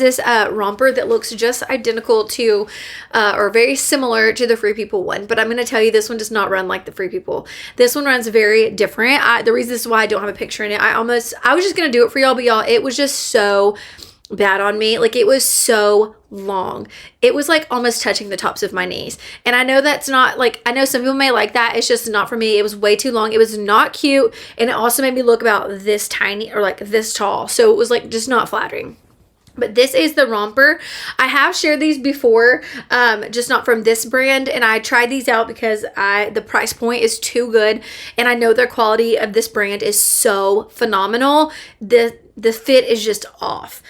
this romper that looks just identical to or very similar to the Free People one, but I'm going to tell you this one does not run like the Free People. This one runs very different. The reason this is why I don't have a picture in it, I was just going to do it for y'all, but y'all, it was just so bad on me. Like, it was so long. It was like almost touching the tops of my knees. And I know that's not like, I know some people may like that. It's just not for me. It was way too long. It was not cute. And it also made me look about this tiny or like this tall. So it was like just not flattering. But this is the romper. I have shared these before, just not from this brand. And I tried these out because the price point is too good. And I know their quality of this brand is so phenomenal. The fit is just off.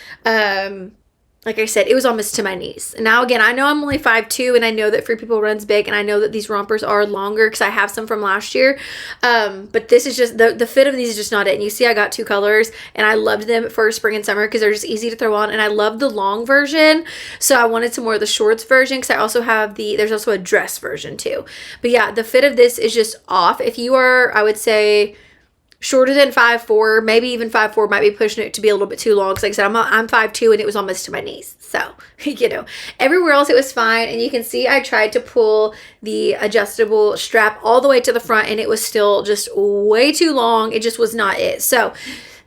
Like I said, it was almost to my knees. And now, again, I know I'm only 5'2", and I know that Free People runs big, and I know that these rompers are longer because I have some from last year. But this is just, the fit of these is just not it. And you see I got 2 colors, and I loved them for spring and summer because they're just easy to throw on. And I love the long version, so I wanted some more of the shorts version because I also have there's also a dress version too. But yeah, the fit of this is just off. If you are, I would say, shorter than 5'4", maybe even 5'4", might be pushing it to be a little bit too long. Because like I said, I'm 5'2", and it was almost to my knees. So, you know, everywhere else it was fine. And you can see I tried to pull the adjustable strap all the way to the front, and it was still just way too long. It just was not it. So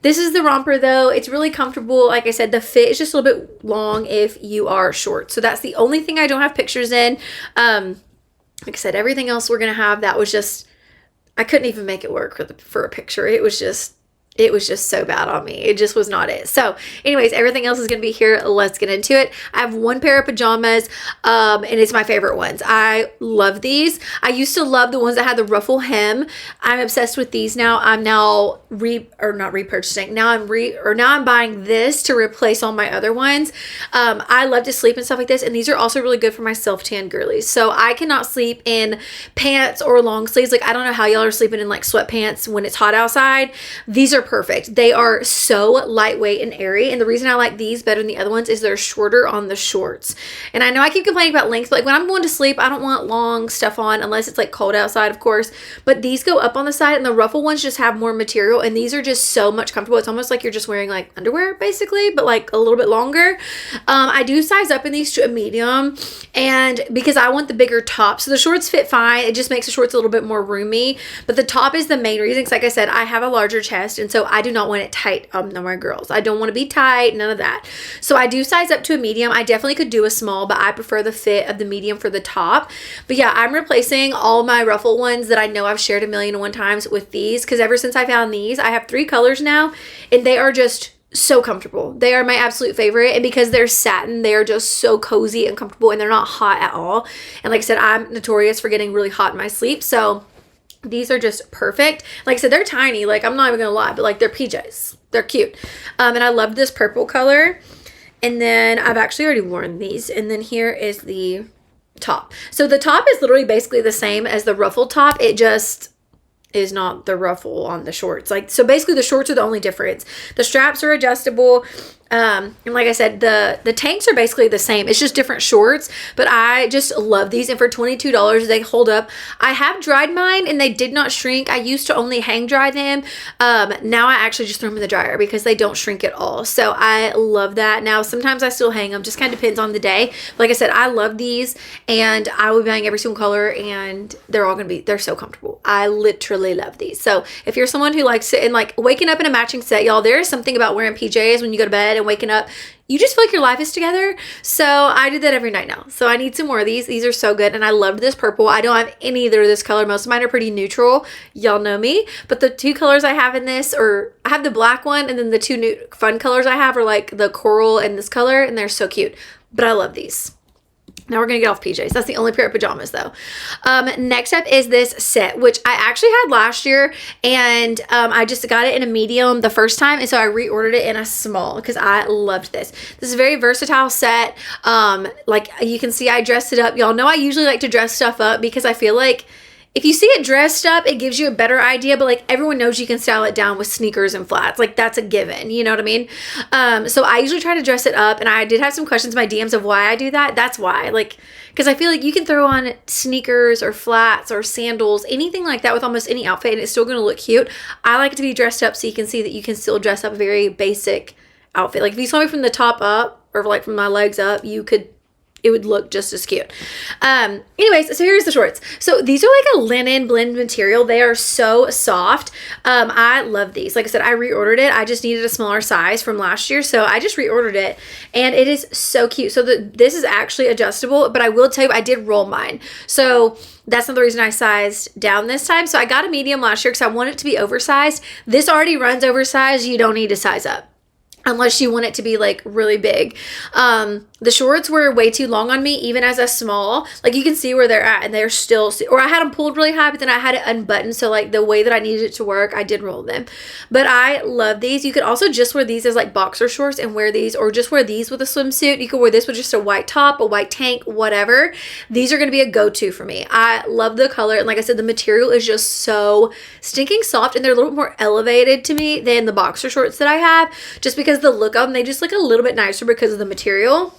this is the romper though. It's really comfortable. Like I said, the fit is just a little bit long if you are short. So that's the only thing I don't have pictures in. Like I said, everything else we're going to have, that was just, I couldn't even make it work for a picture. It was just so bad on me. It just was not it. So anyways, everything else is going to be here. Let's get into it. I have one pair of pajamas, and it's my favorite ones. I love these. I used to love the ones that had the ruffle hem. I'm obsessed with these now. I'm now not repurchasing. Now I'm buying this to replace all my other ones. I love to sleep and stuff like this, and these are also really good for my self-tan girlies. So I cannot sleep in pants or long sleeves. Like, I don't know how y'all are sleeping in like sweatpants when it's hot outside. These are perfect. They are so lightweight and airy, and the reason I like these better than the other ones is they're shorter on the shorts. And I know I keep complaining about length, but like when I'm going to sleep, I don't want long stuff on unless it's like cold outside, of course. But these go up on the side, and the ruffle ones just have more material, and these are just so much comfortable. It's almost like you're just wearing like underwear basically, but like a little bit longer. I do size up in these to a medium, and because I want the bigger top. So the shorts fit fine. It just makes the shorts a little bit more roomy, but the top is the main reason, because like I said, I have a larger chest, and so I do not want it tight on my girls. I don't want to be tight, none of that. So I do size up to a medium. I definitely could do a small, but I prefer the fit of the medium for the top. But yeah, I'm replacing all my ruffle ones that I know I've shared 1,000,001 times with these, because ever since I found these, I have 3 colors now, and they are just so comfortable. They are my absolute favorite, and because they're satin, they are just so cozy and comfortable, and they're not hot at all. And like I said, I'm notorious for getting really hot in my sleep, so these are just perfect. Like I said, they're tiny. Like, I'm not even gonna lie, but like, they're PJs. They're cute. And I love this purple color. And then I've actually already worn these. And then here is the top. So the top is literally basically the same as the ruffle top. It just is not the ruffle on the shorts. Like, so basically the shorts are the only difference. The straps are adjustable. And like I said, the tanks are basically the same. It's just different shorts, but I just love these. And for $22, they hold up. I have dried mine, and they did not shrink. I used to only hang dry them. Now I actually just throw them in the dryer because they don't shrink at all. So I love that. Now, sometimes I still hang them, just kind of depends on the day. But like I said, I love these, and I will be buying every single color, and they're so comfortable. I literally love these. So if you're someone who likes it, and like waking up in a matching set, y'all, there is something about wearing PJs when you go to bed and waking up, you just feel like your life is together. So I do that every night now. So I need some more of these. These are so good, and I loved this purple. I don't have any either of this color. Most of mine are pretty neutral. Y'all know me. But the 2 colors I have in this, or I have the black one, and then the 2 new fun colors I have are like the coral and this color, and they're so cute. But I love these. Now we're going to get off PJs. That's the only pair of pajamas though. Next up is this set, which I actually had last year, and I just got it in a medium the first time, and so I reordered it in a small because I loved this. This is a very versatile set. Like you can see I dressed it up. Y'all know I usually like to dress stuff up because I feel like if you see it dressed up, it gives you a better idea, but like everyone knows you can style it down with sneakers and flats. Like that's a given, you know what I mean? So I usually try to dress it up, and I did have some questions in my DMs of why I do that. That's why, like, because I feel like you can throw on sneakers or flats or sandals, anything like that with almost any outfit, and it's still going to look cute. I like it to be dressed up so you can see that you can still dress up a very basic outfit. Like if you saw me from the top up or like from my legs up, it would look just as cute. Anyways, so here's the shorts. So these are like a linen blend material. They are so soft. I love these. Like I said, I reordered it. I just needed a smaller size from last year. So I just reordered it and it is so cute. So this is actually adjustable, but I will tell you, I did roll mine. So that's not the reason I sized down this time. So I got a medium last year because I want it to be oversized. This already runs oversized. You don't need to size up unless you want it to be like really big. The shorts were way too long on me, even as a small. Like you can see where they're at and they're still, or I had them pulled really high, but then I had it unbuttoned. So like the way that I needed it to work, I did roll them. But I love these. You could also just wear these as like boxer shorts and wear these, or just wear these with a swimsuit. You could wear this with just a white top, a white tank, whatever. These are going to be a go-to for me. I love the color. And like I said, the material is just so stinking soft and they're a little bit more elevated to me than the boxer shorts that I have, just because the look of them, they just look a little bit nicer because of the material.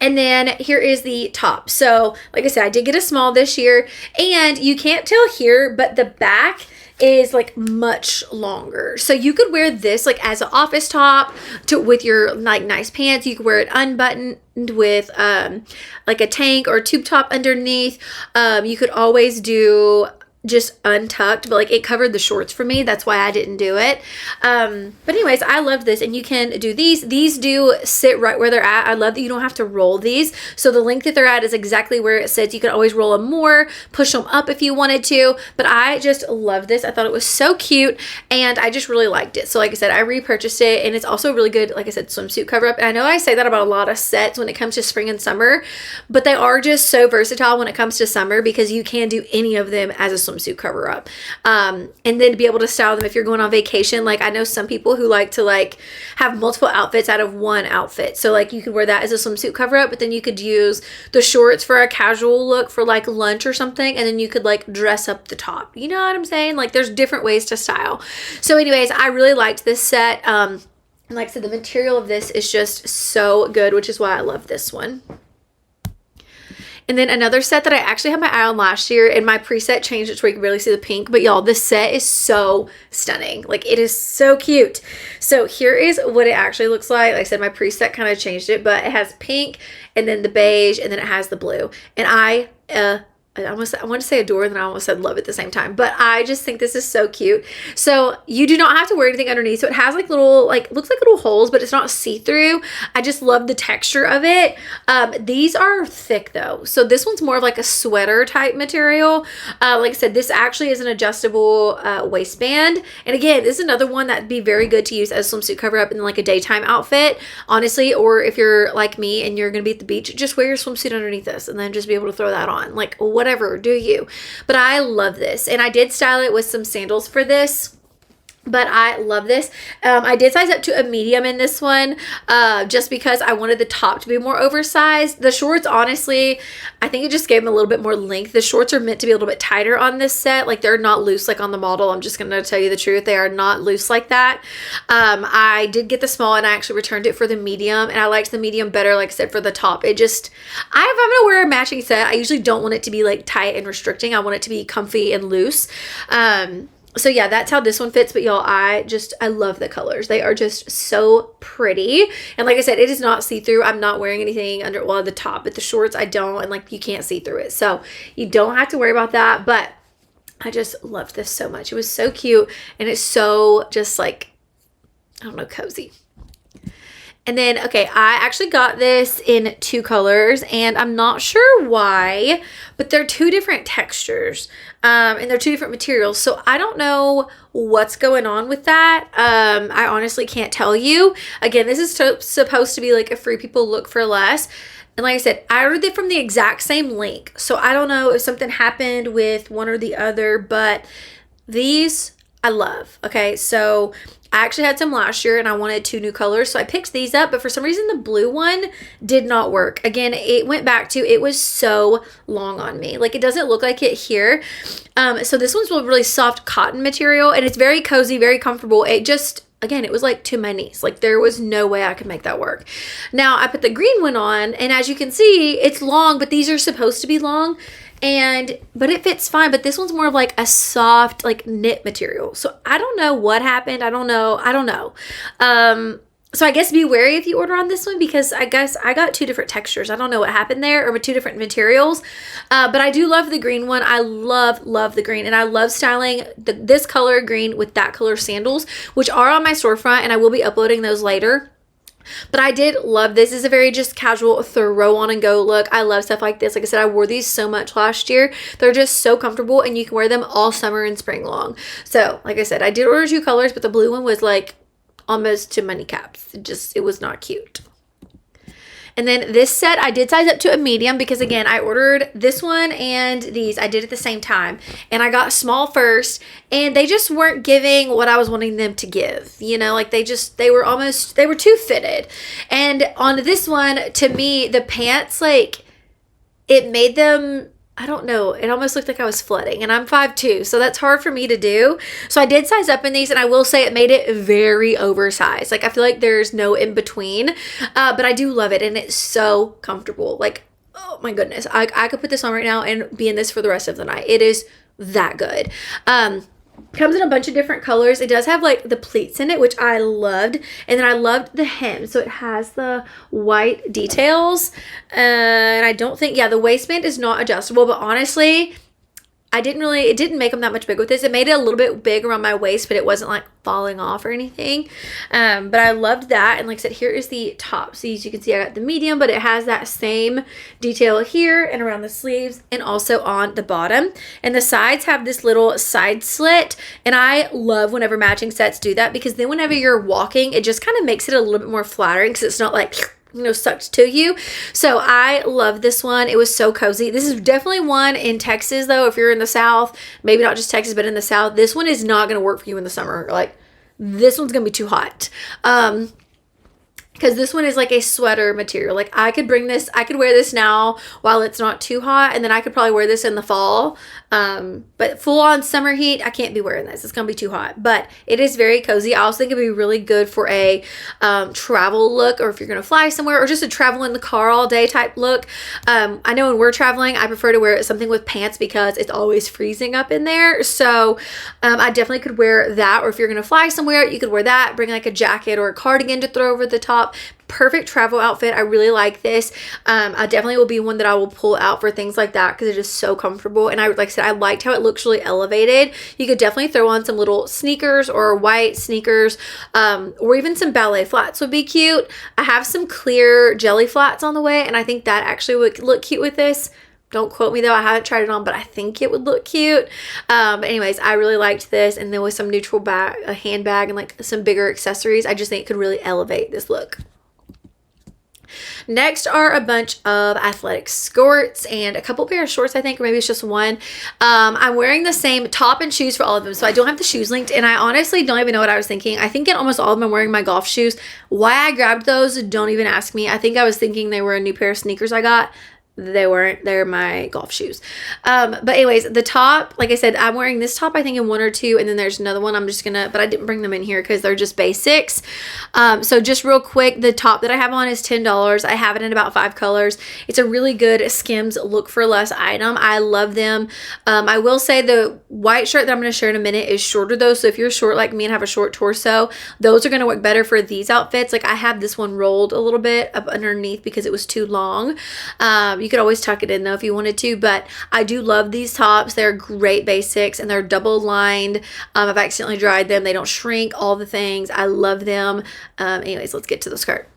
And then here is the top. So like I said, I did get a small this year and you can't tell here, but the back is like much longer. So you could wear this like as an office top with your like nice pants. You could wear it unbuttoned with like a tank or a tube top underneath. You could always do just untucked, but like it covered the shorts for me. That's why I didn't do it. But anyways, I love this, and you can do these do sit right where they're at. I love that you don't have to roll these. So the length that they're at is exactly where it sits. You can always roll them more, push them up if you wanted to, but I just love this. I thought it was so cute and I just really liked it. So like I said, I repurchased it, and it's also really good, like I said, swimsuit cover up. And I know I say that about a lot of sets when it comes to spring and summer, but they are just so versatile when it comes to summer because you can do any of them as a swimsuit cover up, and then to be able to style them if you're going on vacation. Like I know some people who like to like have multiple outfits out of one outfit, so like you could wear that as a swimsuit cover up, but then you could use the shorts for a casual look for like lunch or something, and then you could like dress up the top. You know what I'm saying? Like there's different ways to style. So anyways, I really liked this set. And like I said, the material of this is just so good, which is why I love this one. And then another set that I actually had my eye on last year, and my preset changed it to where you can barely see the pink, but y'all, this set is so stunning. Like it is so cute. So here is what it actually looks like. Like I said, my preset kind of changed it, but it has pink and then the beige and then it has the blue. And I want to say adore, and then I almost said love at the same time, but I just think this is so cute. So you do not have to wear anything underneath. So it has like little, like looks like little holes, but it's not see-through. I just love the texture of it. These are thick though. So this one's more of like a sweater type material. Like I said, this actually is an adjustable waistband. And again, this is another one that'd be very good to use as a swimsuit cover up in like a daytime outfit, honestly. Or if you're like me and you're going to be at the beach, just wear your swimsuit underneath this and then just be able to throw that on. Like whatever, do you. But I love this, and I did style it with some sandals for this, but I love this. I did size up to a medium in this one, just because I wanted the top to be more oversized. The shorts, honestly, I think it just gave them a little bit more length. The shorts are meant to be a little bit tighter on this set. Like they're not loose like on the model. I'm just gonna tell you the truth. They are not loose like that. I did get the small, and I actually returned it for the medium, and I liked the medium better, like I said, for the top. It just, if I'm gonna wear a matching set, I usually don't want it to be like tight and restricting. I want it to be comfy and loose. So yeah, that's how this one fits. But y'all, I love the colors. They are just so pretty. And like I said, it is not see-through. I'm not wearing anything under, well, the top, but the shorts I don't, and like you can't see through it. So you don't have to worry about that. But I just loved this so much. It was so cute, and it's so just like, I don't know, cozy. And then, okay, I actually got this in 2 colors, and I'm not sure why, but they're 2 different textures, and they're 2 different materials. So I don't know what's going on with that. I honestly can't tell you. Again, this is supposed to be like a Free People look for less. And like I said, I ordered it from the exact same link. So I don't know if something happened with one or the other, but these I love. Okay, so I actually had some last year and I wanted 2 new colors, so I picked these up, but for some reason the blue one did not work. Again, it went back to, it was so long on me. Like it doesn't look like it here. So this one's a really soft cotton material, and it's very cozy, very comfortable. It just, again, it was like to my knees. Like there was no way I could make that work. Now I put the green one on, and as you can see, it's long, but these are supposed to be long. But it fits fine. But this one's more of like a soft, like knit material. So I don't know what happened. I don't know. So I guess be wary if you order on this one, because I guess I got 2 different textures. I don't know what happened there, or with 2 different materials. But I do love the green one. I love the green, and I love styling this color green with that color sandals, which are on my storefront, and I will be uploading those later. But I did love this. It's a very just casual throw on and go look. I love stuff like this. Like I said, I wore these so much last year. They're just so comfortable, and you can wear them all summer and spring long. So like I said, I did order 2 colors, but the blue one was like almost to my kneecaps. It was not cute. And then this set, I did size up to a medium because, again, I ordered this one and these. I did at the same time. And I got small first, and they just weren't giving what I was wanting them to give. You know, like they were too fitted. And on this one, to me, the pants, like, it made them, I don't know, it almost looked like I was flooding, and I'm 5'2", so that's hard for me to do. So I did size up in these, and I will say it made it very oversized. Like, I feel like there's no in between, but I do love it, and it's so comfortable. Like, oh my goodness, I could put this on right now and be in this for the rest of the night. It is that good. Comes in a bunch of different colors. It does have like the pleats in it, which I loved, and then I loved the hem. So it has the white details, and I don't think, yeah, the waistband is not adjustable, but honestly, it didn't make them that much big with this. It made it a little bit big around my waist, but it wasn't like falling off or anything. But I loved that. And like I said, here is the top. So as you can see, I got the medium, but it has that same detail here and around the sleeves and also on the bottom. And the sides have this little side slit. And I love whenever matching sets do that, because then whenever you're walking, it just kind of makes it a little bit more flattering, because it's not like, you know, sucked to you. So I love this one. It was so cozy. This is definitely one in Texas, though. If you're in the South, maybe not just Texas, but in the South, this one is not going to work for you in the summer. Like, this one's going to be too hot. Because this one is like a sweater material. Like, I could wear this now while it's not too hot, and then I could probably wear this in the fall. But full on summer heat, I can't be wearing this. It's going to be too hot. But it is very cozy. I also think it'd be really good for a travel look, or if you're going to fly somewhere, or just a travel in the car all day type look. I know when we're traveling, I prefer to wear something with pants because it's always freezing up in there. So I definitely could wear that. Or if you're going to fly somewhere, you could wear that. Bring like a jacket or a cardigan to throw over the top. Perfect travel outfit. I really like this. I definitely will be one that I will pull out for things like that, because it is so comfortable. And like I said, I liked how it looks really elevated. You could definitely throw on some little sneakers or white sneakers, or even some ballet flats would be cute. I have some clear jelly flats on the way, and I think that actually would look cute with this. Don't quote me though, I haven't tried it on, but I think it would look cute. But anyways, I really liked this, and then with some neutral bag, a handbag, and like some bigger accessories, I just think it could really elevate this look. Next are a bunch of athletic skirts and a couple pair of shorts, I think, or maybe it's just one. I'm wearing the same top and shoes for all of them, so I don't have the shoes linked, and I honestly don't even know what I was thinking. I think in almost all of them I'm wearing my golf shoes. Why I grabbed those, don't even ask me. I think I was thinking they were a new pair of sneakers I got. They weren't. They're my golf shoes. But anyways, the top, like I said, I'm wearing this top, I think, in 1 or 2, and then there's another one I'm just gonna, but I didn't bring them in here because they're just basics. So just real quick, the top that I have on is $10. I have it in about 5 colors. It's a really good Skims look for less item. I love them. I will say the white shirt that I'm going to share in a minute is shorter though, so if you're short like me and have a short torso, those are going to work better for these outfits. Like, I have this one rolled a little bit up underneath because it was too long. You could always tuck it in though if you wanted to, but I do love these tops. They're great basics, and they're double lined. I've accidentally dried them. They don't shrink, all the things. I love them. Anyways, let's get to the skirt.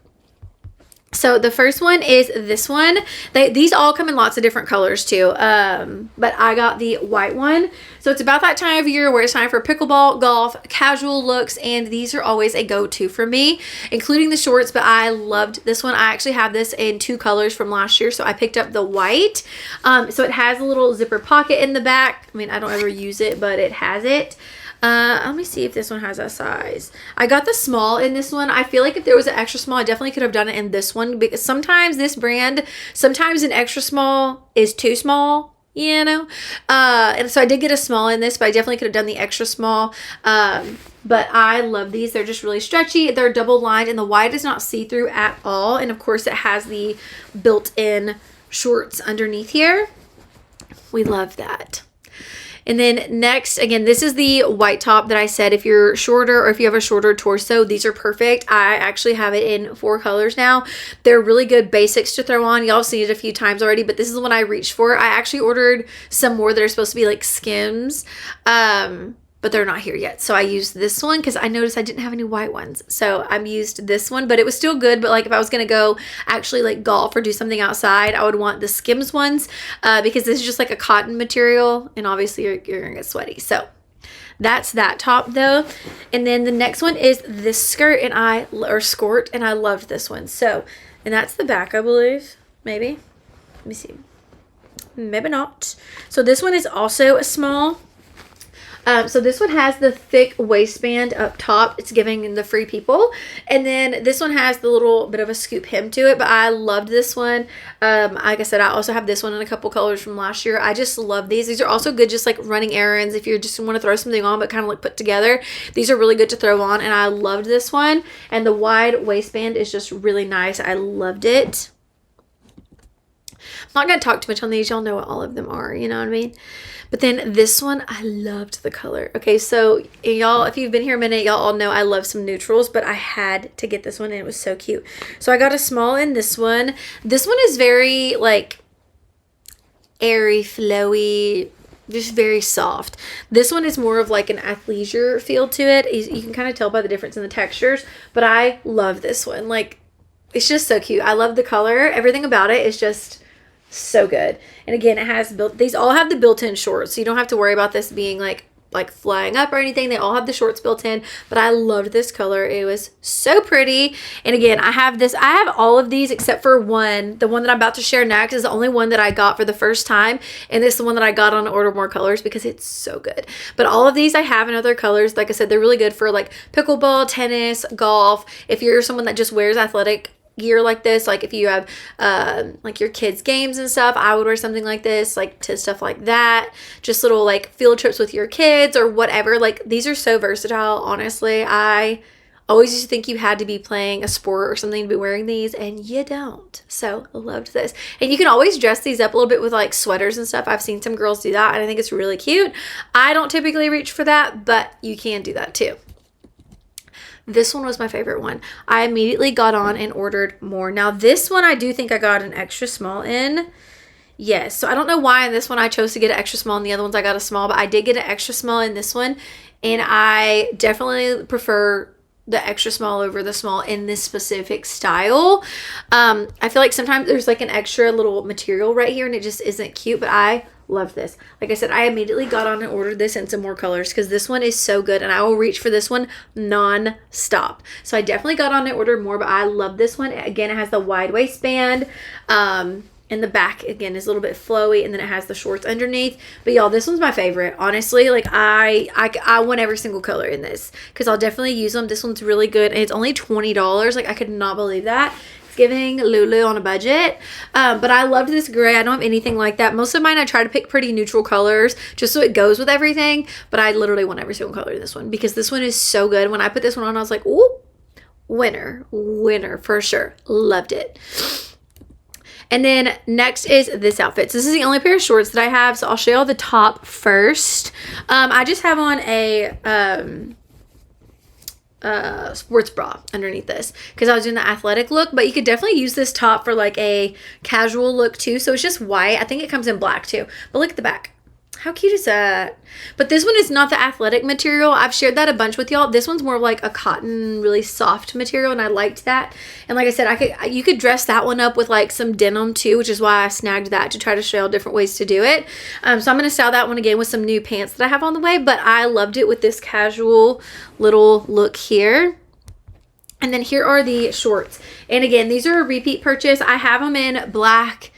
So the first one is this one. These all come in lots of different colors too, but I got the white one. So it's about that time of year where it's time for pickleball, golf, casual looks, and these are always a go-to for me, including the shorts. But I loved this one. I actually have this in 2 colors from last year, so I picked up the white. So it has a little zipper pocket in the back. I mean, I don't ever use it, but it has it. Let me see if this one has a size. I got the small in this one. I feel like if there was an extra small, I definitely could have done it in this one, because sometimes this brand, sometimes an extra small is too small, you know. And so I did get a small in this, but I definitely could have done the extra small. But I love these. They're just really stretchy. They're double lined, and the white is not see-through at all. And of course it has the built-in shorts underneath here. We love that. And then next, again, this is the white top that I said if you're shorter or if you have a shorter torso, these are perfect. I actually have it in 4 colors now. They're really good basics to throw on. Y'all have seen it a few times already, but this is the one I reached for. I actually ordered some more that are supposed to be like Skims, but they're not here yet. So I used this one because I noticed I didn't have any white ones. So I used this one, but it was still good. But like if I was going to go actually like golf or do something outside, I would want the Skims ones because this is just like a cotton material and obviously you're going to get sweaty. So that's that top though. And then the next one is this skirt or skirt, and I loved this one. So, and that's the back, I believe, maybe. Let me see. Maybe not. So this one is also a small. So this one has the thick waistband up top. It's giving the Free People. And then this one has the little bit of a scoop hem to it, but I loved this one. Like I said, I also have this one in a couple colors from last year. I just love these. These are also good just like running errands if you just want to throw something on but kind of like put together. These are really good to throw on, and I loved this one. And the wide waistband is just really nice. I loved it. I'm not going to talk too much on these. Y'all know what all of them are. You know what I mean? But then this one, I loved the color. Okay, so y'all, if you've been here a minute, y'all all know I love some neutrals, but I had to get this one and it was so cute. So I got a small in this one. This one is very like airy, flowy, just very soft. This one is more of like an athleisure feel to it. You can kind of tell by the difference in the textures, but I love this one. Like, it's just so cute. I love the color. Everything about it is just so good. And again, it has these all have the built-in shorts, so you don't have to worry about this being like flying up or anything. They all have the shorts built in, but I loved this color. It was so pretty. And again, I have all of these except for one. The one that I'm about to share next is the only one that I got for the first time, and this is the one that I got on Order More Colors because it's so good. But all of these I have in other colors. Like I said, they're really good for like pickleball, tennis, golf. If you're someone that just wears athletic gear like this, like if you have like your kids games and stuff, I would wear something like this, like to stuff like that, just little like field trips with your kids or whatever. Like, these are so versatile. Honestly, I always used to think you had to be playing a sport or something to be wearing these, and you don't. So I loved this. And you can always dress these up a little bit with like sweaters and stuff. I've seen some girls do that and I think it's really cute. I don't typically reach for that, but you can do that too. This one was my favorite one. I immediately got on and ordered more. Now this one I do think I got an extra small in. Yes, so I don't know why in this one I chose to get an extra small and the other ones I got a small, but I did get an extra small in this one, and I definitely prefer the extra small over the small in this specific style. I feel like sometimes there's like an extra little material right here and it just isn't cute, but I love this. Like I said, I immediately got on and ordered this in some more colors because this one is so good and I will reach for this one non-stop. So I definitely got on and ordered more, but I love this one. Again, it has the wide waistband. And the back again is a little bit flowy, and then it has the shorts underneath. But y'all, this one's my favorite. Honestly, like I want every single color in this because I'll definitely use them. This one's really good, and it's only $20. Like, I could not believe that. It's giving Lulu on a budget. But I loved this gray. I don't have anything like that. Most of mine I try to pick pretty neutral colors just so it goes with everything. But I literally want every single color in this one because this one is so good. When I put this one on, I was like, ooh, winner for sure. Loved it. And then next is this outfit. So this is the only pair of shorts that I have. So I'll show y'all the top first. I just have on a sports bra underneath this because I was doing the athletic look, but you could definitely use this top for like a casual look too. So it's just white. I think it comes in black too. But look at the back. How cute is that? But this one is not the athletic material. I've shared that a bunch with y'all. This one's more of like a cotton, really soft material, and I liked that. And like I said, you could dress that one up with like some denim too, which is why I snagged that to try to show different ways to do it. So I'm going to style that one again with some new pants that I have on the way, but I loved it with this casual little look here. And then here are the shorts. And again, these are a repeat purchase. I have them in black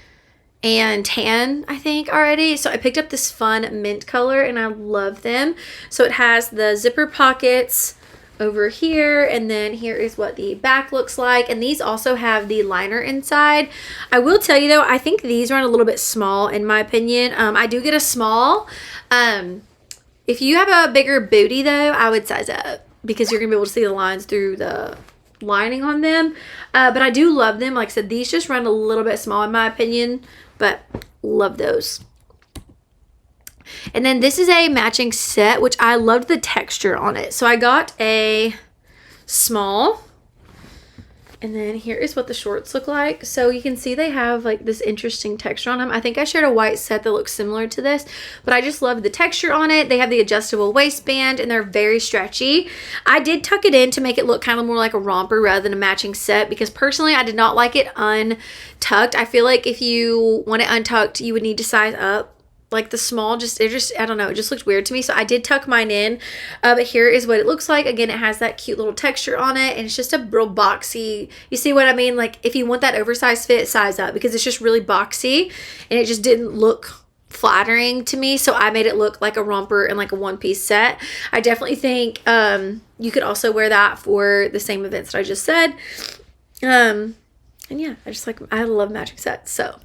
and tan, I think, already. So I picked up this fun mint color and I love them. So it has the zipper pockets over here, and then here is what the back looks like. And these also have the liner inside. I will tell you though, I think these run a little bit small in my opinion. I do get a small. If you have a bigger booty though, I would size up because you're gonna be able to see the lines through the lining on them. But I do love them. Like I said, these just run a little bit small in my opinion, but love those. And then this is a matching set, which I loved the texture on it. So I got a small. And then here is what the shorts look like. So you can see they have like this interesting texture on them. I think I shared a white set that looks similar to this, but I just love the texture on it. They have the adjustable waistband and they're very stretchy. I did tuck it in to make it look kind of more like a romper rather than a matching set, because personally I did not like it untucked. I feel like if you want it untucked, you would need to size up. Like the small, I don't know, it just looked weird to me. So I did tuck mine in, but here is what it looks like. Again, it has that cute little texture on it, and it's just a real boxy, you see what I mean? Like if you want that oversized fit, size up, because it's just really boxy and it just didn't look flattering to me. So I made it look like a romper and like a one-piece set. I definitely think you could also wear that for the same events that I just said. And yeah, I love matching sets. So.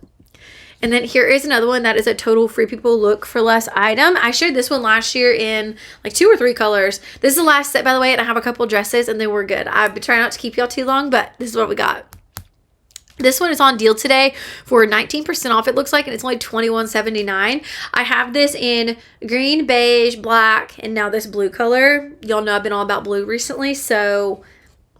And then here is another one that is a total Free People look for less item. I shared this one last year in like 2 or 3 colors. This is the last set, by the way, and I have a couple dresses and they were good. I've been trying not to keep y'all too long, but this is what we got. This one is on deal today for 19% off, it looks like, and it's only $21.79. I have this in green, beige, black, and now this blue color. Y'all know I've been all about blue recently, so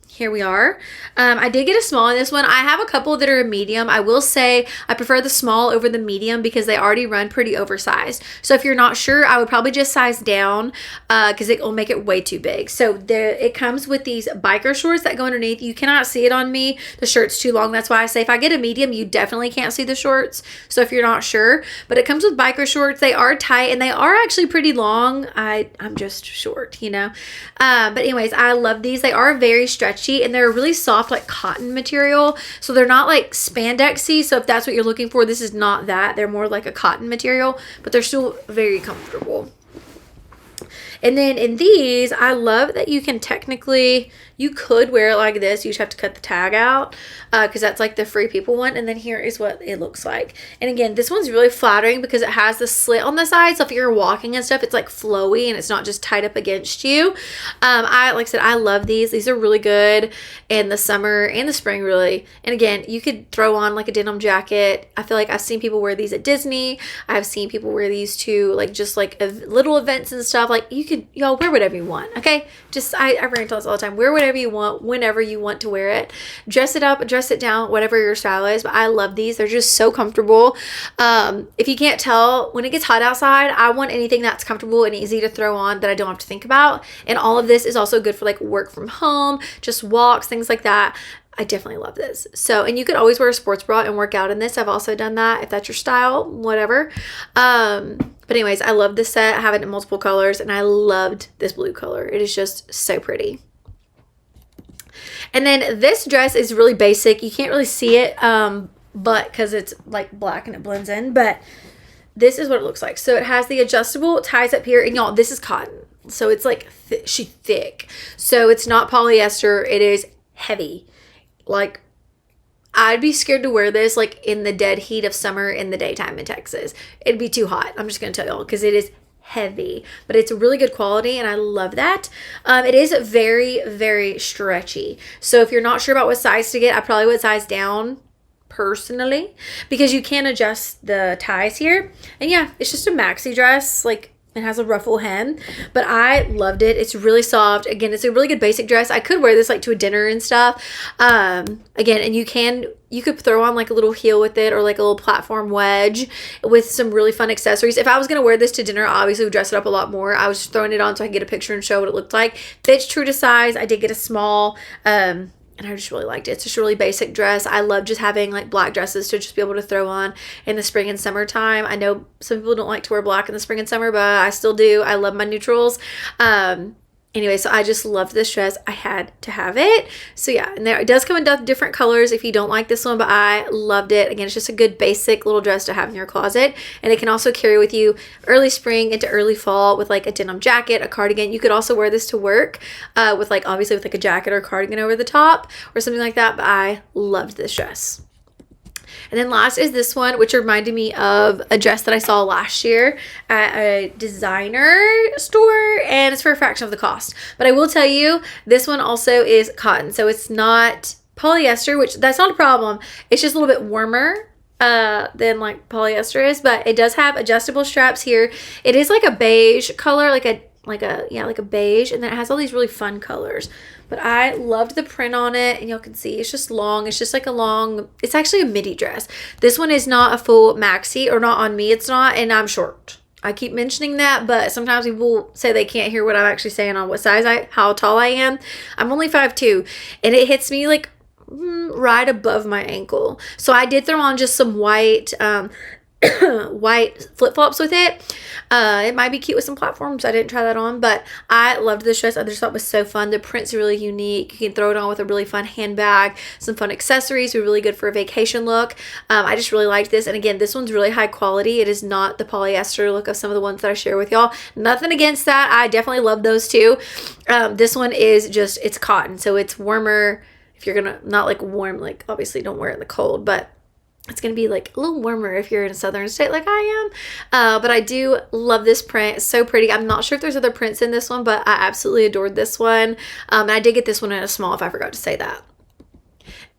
here we are. I did get a small in this one. I have a couple that are a medium. I will say I prefer the small over the medium because they already run pretty oversized. So if you're not sure, I would probably just size down because it will make it way too big. So it comes with these biker shorts that go underneath. You cannot see it on me. The shirt's too long. That's why I say if I get a medium, you definitely can't see the shorts. So if you're not sure, but it comes with biker shorts. They are tight and they are actually pretty long. I'm just short, you know. But anyways, I love these. They are very stretchy. And they're really soft, like cotton material. So they're not like spandexy. So if that's what you're looking for, this is not that. They're more like a cotton material, but they're still very comfortable. And then in these, I love that you can technically, you could wear it like this. You just have to cut the tag out because that's like the Free People one. And then here is what it looks like. And again, this one's really flattering because it has the slit on the side. So if you're walking and stuff, it's like flowy and it's not just tied up against you. Like I said, I love these. These are really good in the summer and the spring, really. And again, you could throw on like a denim jacket. I feel like I've seen people wear these at Disney. I've seen people wear these to like just like little events and stuff. Like you could, y'all wear whatever you want. Okay. Just, I rant on this all the time. Wear whatever you want, whenever you want to wear it. Dress it up, dress it down, whatever your style is. But I love these. They're just so comfortable. If you can't tell, when it gets hot outside, I want anything that's comfortable and easy to throw on that I don't have to think about. And all of this is also good for like work from home, just walks, things like that. I definitely love this. So, and you could always wear a sports bra and work out in this. I've also done that if that's your style, whatever. But anyways, I love this set. I have it in multiple colors and I loved this blue color. It is just so pretty. And then this dress is really basic. You can't really see it, but because it's like black and it blends in, but this is what it looks like. So it has the adjustable ties up here, and y'all, this is cotton. So it's like she's thick. So it's not polyester. It is heavy. Like I'd be scared to wear this like in the dead heat of summer in the daytime in Texas. It'd be too hot. I'm just going to tell y'all because it is heavy, but it's really good quality and I love that. It is very, very stretchy. So if you're not sure about what size to get, I probably would size down personally because you can adjust the ties here. And yeah, it's just a maxi dress. Like it has a ruffle hem, but I loved it. It's really soft. Again, it's a really good basic dress. I could wear this like to a dinner and stuff. Again, and you could throw on like a little heel with it or like a little platform wedge with some really fun accessories. If I was going to wear this to dinner, I obviously would dress it up a lot more. I was just throwing it on so I could get a picture and show what it looked like. Fits true to size. I did get a small, and I just really liked it. It's just a really basic dress. I love just having like black dresses to just be able to throw on in the spring and summertime. I know some people don't like to wear black in the spring and summer, but I still do. I love my neutrals. Anyway, so I just loved this dress. I had to have it. So yeah, and it does come in different colors if you don't like this one, but I loved it. Again, it's just a good basic little dress to have in your closet. And it can also carry with you early spring into early fall with like a denim jacket, a cardigan. You could also wear this to work with like, obviously with like a jacket or cardigan over the top or something like that. But I loved this dress. And then last is this one, which reminded me of a dress that I saw last year at a designer store, and it's for a fraction of the cost. But I will tell you, this one also is cotton. So it's not polyester, which that's not a problem. It's just a little bit warmer. than like polyester is, but it does have adjustable straps here. It is like a beige color, like a beige, and then it has all these really fun colors. But I loved the print on it, and y'all can see it's just long. It's just like a long, it's actually a midi dress. This one is not a full maxi, or not on me, it's not, and I'm short. I keep mentioning that, but sometimes people say they can't hear what I'm actually saying on what size how tall I am. I'm only 5'2", and it hits me like right above my ankle. So I did throw on just some white white flip-flops with it. It might be cute with some platforms. I didn't try that on, but I loved this dress. I just thought it was so fun. The print's really unique. You can throw it on with a really fun handbag, some fun accessories. Are really good for a vacation look. I just really liked this, and again, this one's really high quality. It is not the polyester look of some of the ones that I share with y'all. Nothing against that. I definitely love those too. This one is just, it's cotton, so it's warmer. If you're gonna, not like warm, like obviously don't wear it in the cold, but it's going to be like a little warmer if you're in a southern state like I am. But I do love this print. It's so pretty. I'm not sure if there's other prints in this one, but I absolutely adored this one. And I did get this one in a small, if I forgot to say that.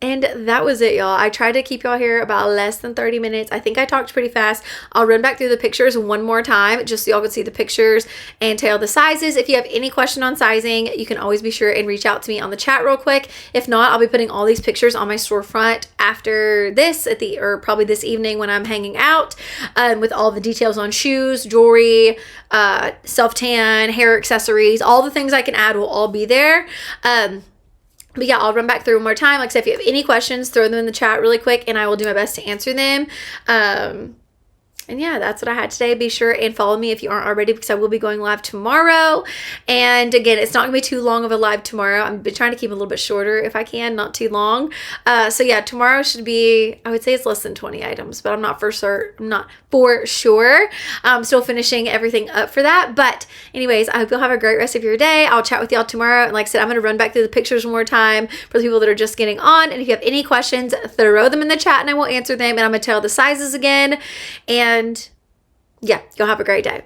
And that was it, y'all. I tried to keep y'all here about less than 30 minutes. I think I talked pretty fast. I'll run back through the pictures one more time just so y'all can see the pictures and tell the sizes. If you have any question on sizing, you can always be sure and reach out to me on the chat real quick. If not, I'll be putting all these pictures on my storefront after this, or probably this evening when I'm hanging out, with all the details on shoes, jewelry, self-tan, hair accessories, all the things I can add will all be there. But yeah, I'll run back through one more time. Like I said, if you have any questions, throw them in the chat really quick, and I will do my best to answer them. And yeah, that's what I had today. Be sure and follow me if you aren't already, because I will be going live tomorrow. And again, it's not going to be too long of a live tomorrow. I'm trying to keep it a little bit shorter if I can, not too long. So yeah, tomorrow should be, I would say it's less than 20 items, but I'm not for sure. I'm still finishing everything up for that. But anyways, I hope you'll have a great rest of your day. I'll chat with y'all tomorrow. And like I said, I'm going to run back through the pictures one more time for the people that are just getting on. And if you have any questions, throw them in the chat and I will answer them. And I'm going to tell the sizes again. And yeah, you'll have a great day.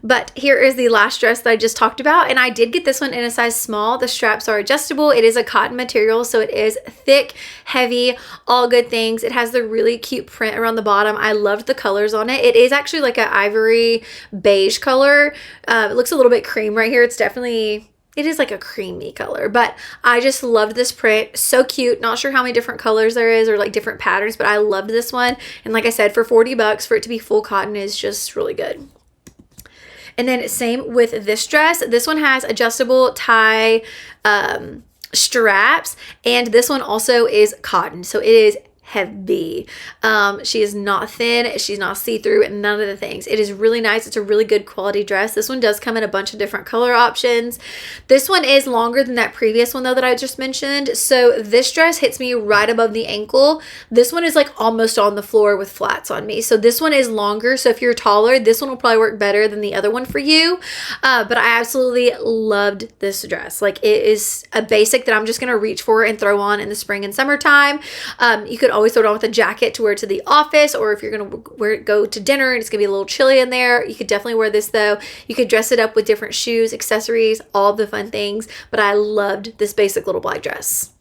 But here is the last dress that I just talked about, and I did get this one in a size small. The straps are adjustable. It is a cotton material, so it is thick, heavy, all good things. It has the really cute print around the bottom. I loved the colors on it. It is actually like an ivory beige color. It looks a little bit cream right here. It is like a creamy color, but I just loved this print. So cute. Not sure how many different colors there is or like different patterns, but I loved this one. And like I said, for 40 bucks for it to be full cotton is just really good. And then same with this dress. This one has adjustable tie straps, and this one also is cotton. So it is heavy. She is not thin, she's not see-through, and none of the things. It is really nice. It's a really good quality dress. This one does come in a bunch of different color options. This one is longer than that previous one though that I just mentioned, so this dress hits me right above the ankle. This one is like almost on the floor with flats on me, so this one is longer. So if you're taller, this one will probably work better than the other one for you. But I absolutely loved this dress. Like, it is a basic that I'm just gonna reach for and throw on in the spring and summertime. You could always throw it on with a jacket to wear to the office, or if you're gonna go to dinner and it's gonna be a little chilly in there, you could definitely wear this though. You could dress it up with different shoes, accessories, all the fun things, but I loved this basic little black dress.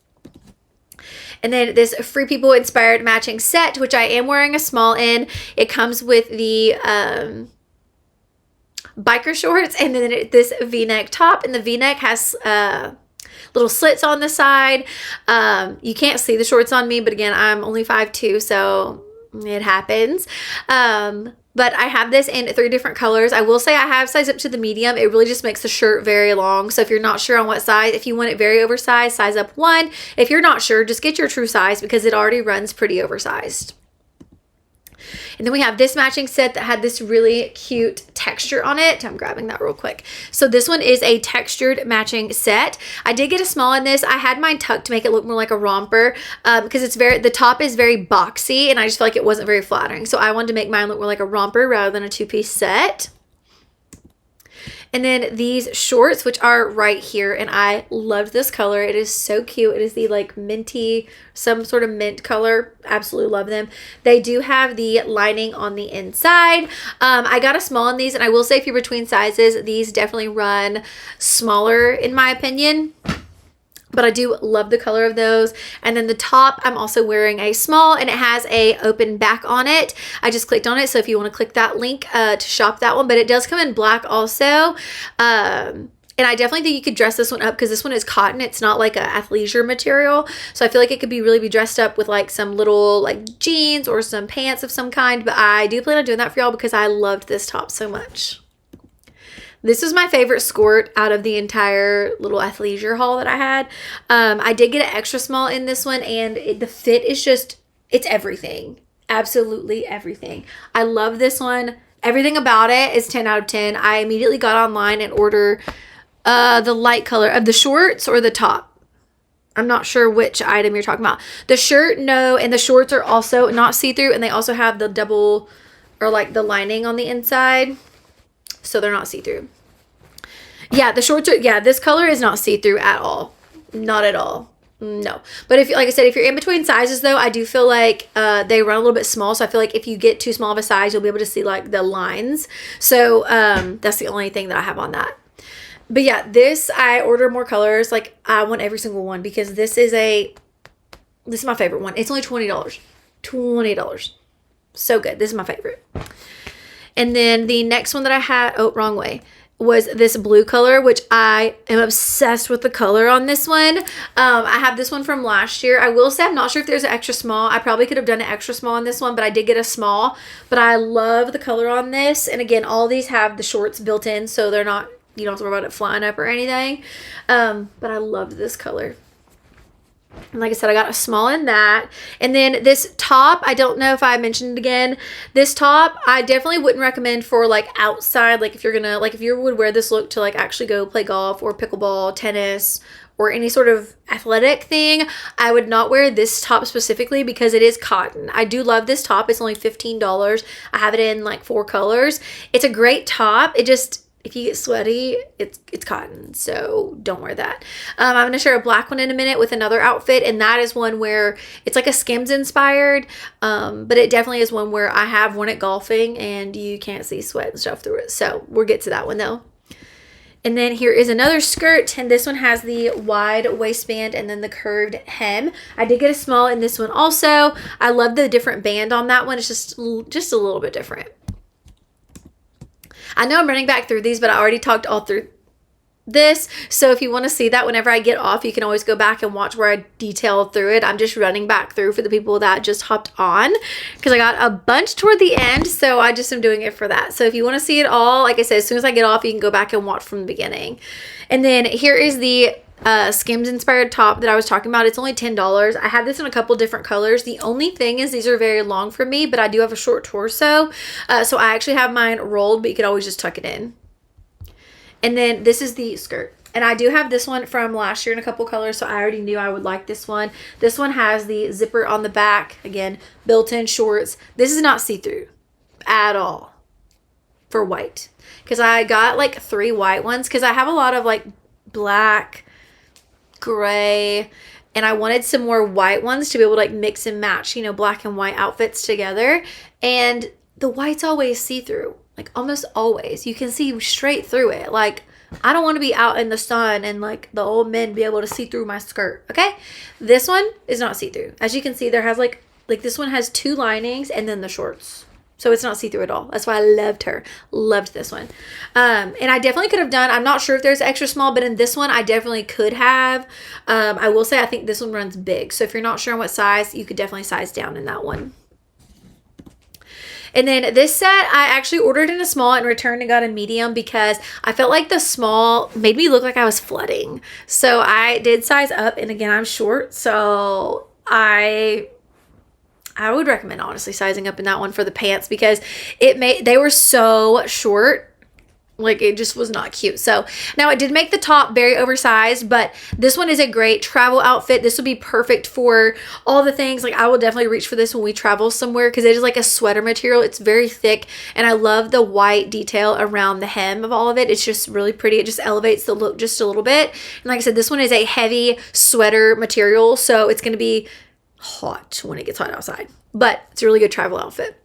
And then this Free People inspired matching set, which I am wearing a small in. It comes with the biker shorts and then this v-neck top, and the v-neck has little slits on the side. You can't see the shorts on me, but again, I'm only 5'2", so it happens. But I have this in 3 different colors. I will say I have sized up to the medium. It really just makes the shirt very long. So if you're not sure on what size, if you want it very oversized, size up 1. If you're not sure, just get your true size because it already runs pretty oversized. And then we have this matching set that had this really cute texture on it. I'm grabbing that real quick. So this one is a textured matching set. I did get a small in this. I had mine tucked to make it look more like a romper because the top is very boxy and I just feel like it wasn't very flattering. So I wanted to make mine look more like a romper rather than a 2-piece set. And then these shorts, which are right here, and I loved this color. It is so cute. It is the like minty, some sort of mint color. Absolutely love them. They do have the lining on the inside. I got a small in these, and I will say if you're between sizes, these definitely run smaller in my opinion. but I do love the color of those. And then the top, I'm also wearing a small, and it has a open back on it. I just clicked on it, so if you want to click that link to shop that one, but it does come in black also. And I definitely think you could dress this one up because this one is cotton. It's not like a athleisure material. So I feel like it could really be dressed up with like some little like jeans or some pants of some kind. But I do plan on doing that for y'all because I loved this top so much. This is my favorite skirt out of the entire little athleisure haul that I had. I did get an extra small in this one, and the fit is just, it's everything. Absolutely everything. I love this one. Everything about it is 10 out of 10. I immediately got online and ordered the light color of the shorts or the top. I'm not sure which item you're talking about. The shirt, no, and the shorts are also not see-through, and they also have the double or like the lining on the inside, so they're not see-through. Yeah, the shorts are, yeah, this color is not see-through at all. Not at all. No. But if, like I said, if you're in between sizes though, I do feel like they run a little bit small. So I feel like if you get too small of a size, you'll be able to see like the lines. So that's the only thing that I have on that. But yeah, this, I ordered more colors. Like I want every single one because this is my favorite one. It's only $20. $20. So good. This is my favorite. And then the next one that I had, oh, wrong way, was this blue color, which I am obsessed with the color on this one. I have this one from last year. I will say I'm not sure if there's an extra small. I probably could have done an extra small on this one, but I did get a small. But I love the color on this. And again, all these have the shorts built in, so they're not, you don't have to worry about it flying up or anything. But I loved this color. And like I said, I got a small in that. And then this top, I don't know if I mentioned it again. This top, I definitely wouldn't recommend for like outside. Like if you're gonna, like if you would wear this look to like actually go play golf or pickleball, tennis, or any sort of athletic thing, I would not wear this top specifically because it is cotton. I do love this top. It's only $15. I have it in like 4 colors. It's a great top. It just, if you get sweaty, it's cotton, so don't wear that. I'm going to share a black one in a minute with another outfit, and that is one where it's like a Skims inspired, but it definitely is one where I have worn it golfing, and you can't see sweat and stuff through it, so we'll get to that one though. And then here is another skirt, and this one has the wide waistband and then the curved hem. I did get a small in this one also. I love the different band on that one. It's just a little bit different. I know I'm running back through these, but I already talked all through this. So if you want to see that whenever I get off, you can always go back and watch where I detail through it. I'm just running back through for the people that just hopped on because I got a bunch toward the end. So I just am doing it for that. So if you want to see it all, like I said, as soon as I get off, you can go back and watch from the beginning. And then here is the Skims inspired top that I was talking about. It's only $10. I have this in a couple different colors. The only thing is these are very long for me, but I do have a short torso. So I actually have mine rolled, but you could always just tuck it in. And then this is the skirt. And I do have this one from last year in a couple colors, so I already knew I would like this one. This one has the zipper on the back. Again, built-in shorts. This is not see-through at all for white. Because I got like 3 white ones because I have a lot of like black, gray, and I wanted some more white ones to be able to like mix and match, you know, black and white outfits together. And the white's always see-through, like almost always. You can see straight through it. Like I don't want to be out in the sun and like the old men be able to see through my skirt. Okay, this one is not see-through. As you can see, there has like this one has 2 linings and then the shorts. So it's not see-through at all. That's why I loved her. Loved this one. And I definitely could have done, I'm not sure if there's extra small, but in this one, I definitely could have. I will say I think this one runs big. So if you're not sure on what size, you could definitely size down in that one. And then this set, I actually ordered in a small and returned and got a medium because I felt like the small made me look like I was flooding. So I did size up, and again, I'm short. So I would recommend honestly sizing up in that one for the pants because they were so short. Like it just was not cute. So now it did make the top very oversized, but this one is a great travel outfit. This would be perfect for all the things. Like I will definitely reach for this when we travel somewhere because it is like a sweater material. It's very thick, and I love the white detail around the hem of all of it. It's just really pretty. It just elevates the look just a little bit. And like I said, this one is a heavy sweater material, so it's going to be hot when it gets hot outside, but it's a really good travel outfit.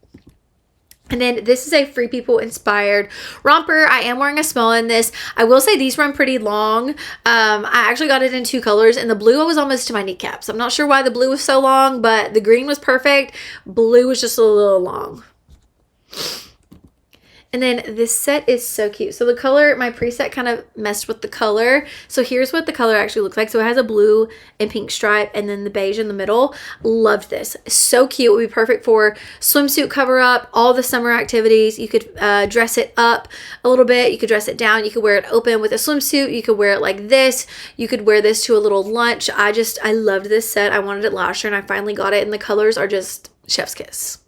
And then this is a Free People inspired romper. I am wearing a small in this. I will say these run pretty long. I actually got it in 2 colors, and the blue was almost to my kneecaps. I'm not sure why the blue was so long, but the green was perfect. Blue was just a little long. And then this set is so cute. So the color, my preset kind of messed with the color. So here's what the color actually looks like. So it has a blue and pink stripe and then the beige in the middle. Loved this. So cute. It would be perfect for swimsuit cover up, all the summer activities. You could dress it up a little bit. You could dress it down. You could wear it open with a swimsuit. You could wear it like this. You could wear this to a little lunch. I loved this set. I wanted it last year and I finally got it, and the colors are just chef's kiss.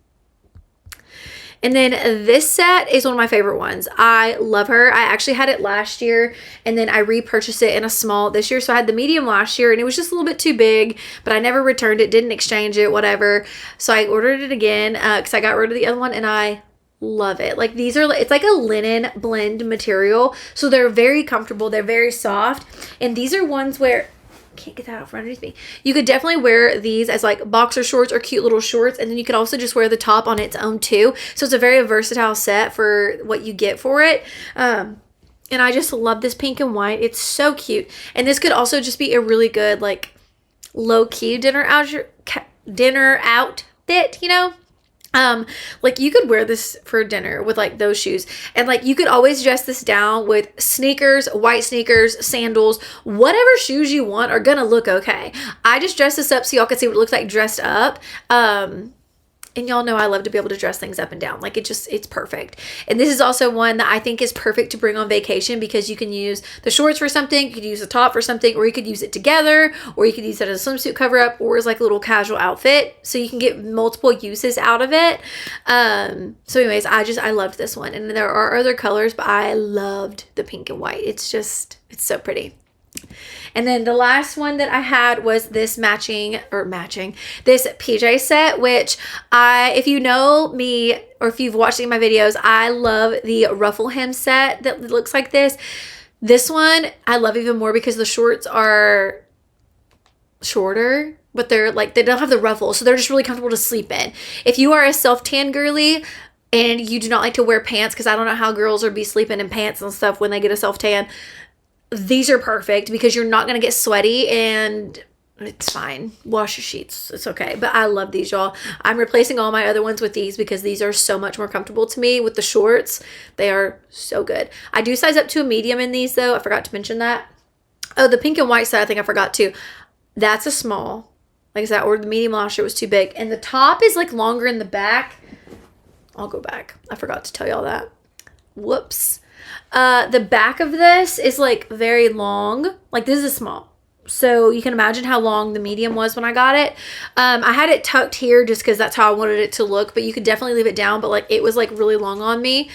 And then this set is one of my favorite ones. I love her. I actually had it last year, and then I repurchased it in a small this year. So I had the medium last year, and it was just a little bit too big, but I never returned it, didn't exchange it, whatever. So I ordered it again because I got rid of the other one, and I love it. Like, these are, it's like a linen blend material. So they're very comfortable. They're very soft. And these are ones where, can't get that out from underneath me. You could definitely wear these as like boxer shorts or cute little shorts, and then you could also just wear the top on its own too. So it's a very versatile set for what you get for it. And I just love this pink and white. It's so cute. And this could also just be a really good like low-key dinner outfit, you know? Like you could wear this for dinner with like those shoes, and like you could always dress this down with sneakers, white sneakers, sandals, whatever shoes you want are gonna look okay. I just dressed this up so y'all can see what it looks like dressed up. And y'all know I love to be able to dress things up and down. Like it's perfect. And this is also one that I think is perfect to bring on vacation, because you can use the shorts for something, you could use the top for something, or you could use it together, or you could use it as a swimsuit cover up, or as like a little casual outfit. So you can get multiple uses out of it. So anyways, I loved this one. And there are other colors, but I loved the pink and white. It's so pretty. And then the last one that I had was this this PJ set, which if you know me or if you've watched any of my videos, I love the ruffle hem set that looks like this. This one I love even more because the shorts are shorter, but they're like, they don't have the ruffles, so they're just really comfortable to sleep in. If you are a self-tan girly and you do not like to wear pants, because I don't know how girls would be sleeping in pants and stuff when they get a self-tan, these are perfect because you're not going to get sweaty, and it's fine. Wash your sheets. It's okay. But I love these, y'all. I'm replacing all my other ones with these because these are so much more comfortable to me with the shorts. They are so good. I do size up to a medium in these, though. I forgot to mention that. Oh, the pink and white set, I think I forgot to. That's a small. Like I said, I ordered the medium last year. It was too big. And the top is like longer in the back. I'll go back. I forgot to tell y'all that. Whoops. The back of this is like very long. Like, this is a small, so you can imagine how long the medium was when I got it. I had it tucked here just because that's how I wanted it to look, but you could definitely leave it down, but like it was like really long on me.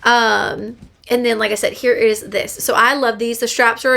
And then like I said, here is this. So I love these. The straps are